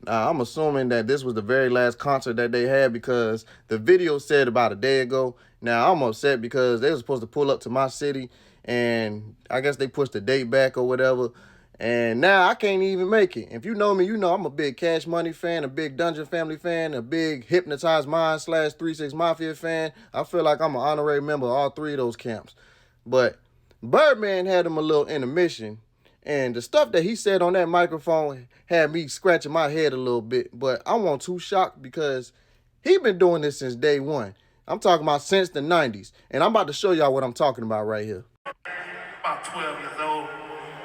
Now, I'm assuming that this was the very last concert that they had because the video said about a day ago. Now, I'm upset because they were supposed to pull up to my city, and I guess they pushed the date back or whatever. And now I can't even make it. If you know me, you know I'm a big Cash Money fan, a big Dungeon Family fan, a big Hypnotized Mind / 36 Mafia fan. I feel like I'm an honorary member of all three of those camps. But Birdman had him a little intermission. And the stuff that he said on that microphone had me scratching my head a little bit. But I wasn't too shocked because he been doing this since day one. I'm talking about since the 90s. And I'm about to show y'all what I'm talking about right here. About 12 years old,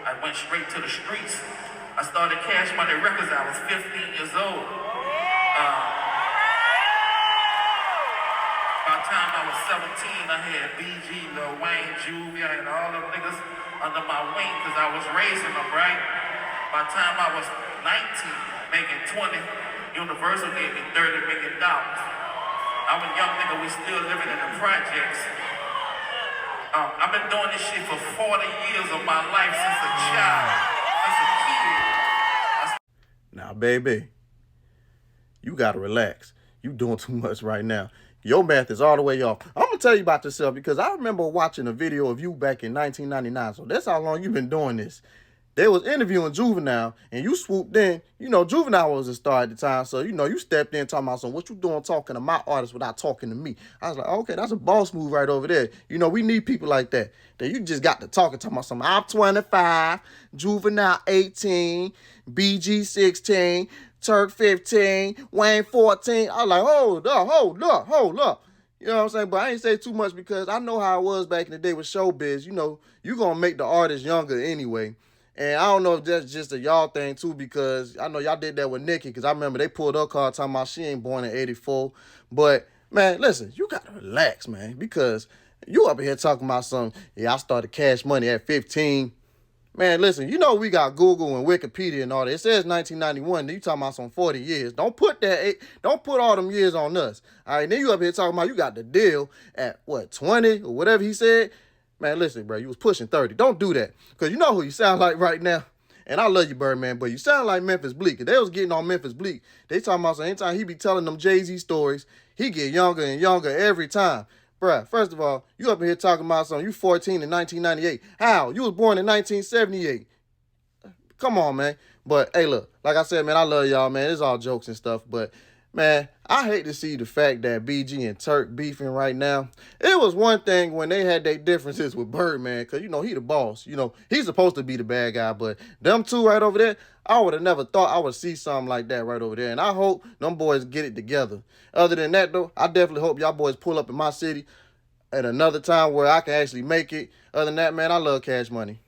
I went straight to the streets. I started Cash Money Records. I was 15 years old. By the time I was 17, I had BG, Lil Wayne, Juvie, I had all them niggas under my wing because I was raising them, right? By the time I was 19, making 20, Universal gave me $30 million. I was a young nigga, we still living in the projects. I've been doing this shit for 40 years of my life since a child, since a kid. Now, baby, you gotta relax. You doing too much right now. Your math is all the way off. I'm gonna tell you about yourself because I remember watching a video of you back in 1999. So that's how long you've been doing this. They was interviewing Juvenile, and you swooped in. You know, Juvenile was a star at the time, so, you know, you stepped in talking about, so what you doing talking to my artist without talking to me? I was like, okay, that's a boss move right over there. You know, we need people like that. That you just got to talking about something. I'm 25, Juvenile 18, BG 16, Turk 15, Wayne 14. I was like, hold up. You know what I'm saying? But I ain't say too much because I know how it was back in the day with showbiz. You know, you going to make the artist younger anyway. And I don't know if that's just a y'all thing, too, because I know y'all did that with Nicki, because I remember they pulled her card talking about she ain't born in 84. But, man, listen, you got to relax, man, because you up here talking about something. Yeah, I started Cash Money at 15. Man, listen, you know we got Google and Wikipedia and all that. It says 1991. Then you talking about some 40 years. Don't put all them years on us. All right, then you up here talking about you got the deal at, what, 20 or whatever he said. Man, listen, bro, you was pushing 30. Don't do that. Because you know who you sound like right now. And I love you, Birdman, but you sound like Memphis Bleek. If they was getting on Memphis Bleek, they talking about so anytime he be telling them Jay-Z stories, he get younger and younger every time. Bruh, first of all, you up here talking about something. You 14 in 1998. How? You was born in 1978. Come on, man. But, hey, look, like I said, man, I love y'all, man. It's all jokes and stuff. But, man, I hate to see the fact that BG and Turk beefing right now. It was one thing when they had their differences with Birdman, because, you know, he the boss. You know, he's supposed to be the bad guy. But them two right over there, I would have never thought I would see something like that right over there. And I hope them boys get it together. Other than that, though, I definitely hope y'all boys pull up in my city at another time where I can actually make it. Other than that, man, I love Cash Money.